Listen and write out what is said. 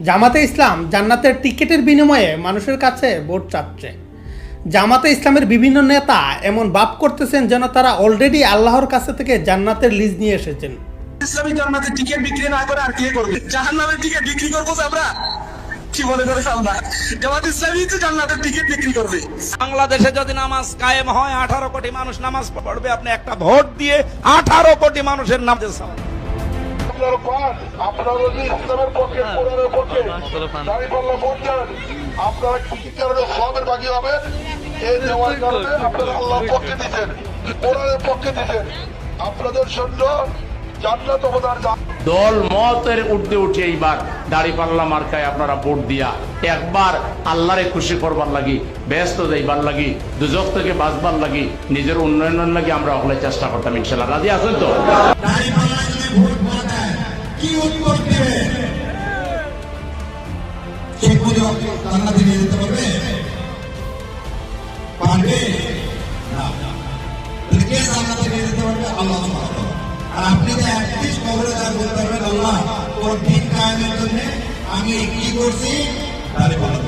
জামাতে ইসলাম জান্নাতের টিকিটের বিনিময়ে মানুষের কাছে ভোট চাচ্ছে। জামাতে ইসলামের বিভিন্ন নেতা এমন ভাব করতেছেন যেন তারা অলরেডি আল্লাহর কাছে থেকে জান্নাতের লিজ নিয়ে এসেছেন। ইসলামী জান্নাতের টিকিট বিক্রি না করে আর কে করবে? জাহান্নামের টিকিট বিক্রি করবো আমরা? কি মনে করে আমরা জামাত ইসলামী তো জান্নাতের টিকিট বিক্রি করবে? বাংলাদেশে যদি নামাজ কায়েম হয় 18 কোটি মানুষ নামাজ পড়বে, আপনি একটা ভোট দিয়ে 18 কোটি মানুষের নাম দিয়েছেন। আপনারা যদি ইসলামের পক্ষে কোরআনের পক্ষে দাঁড়িপাল্লা ভোট দেন, আপনারা কি কারণে সবের বাকি হবে? এই দেওয়ার কারণে আপনারা আল্লাহর পক্ষে দিচ্ছেন, কোরআনের পক্ষে দিচ্ছেন। আপনাদের জন্য জান্নাত অবদান। দল মতের উঠতে উঠে এইবার দাড়িপাল্লা মার্কায় আপনারা ভোট দিয়া একবার আল্লাহরে খুশি করবার লাগি, ব্যস্ত যাইবার লাগি, দুজক থেকে বাঁচবার লাগি, নিজের উন্নয়নের লাগি আমরা হলে চেষ্টা করতাম। ইনশাল্লাহ রাজি আছেন তো? কি উত্তর দেবে? শেখ মুজিব জান্নাতে নিয়ে যেতে পারবে? পারবে না। কে জান্নাতে নিয়ে যেতে পারবে? আল্লাহ সুবহানাহু ওয়া তাআলা। আর আপনি তো একদিন কবরে যা বলতে পারবেন, আল্লাহ তোর দিন কায়েমের জন্য আমি কি করছি? দাঁড়িয়ে পাল্লা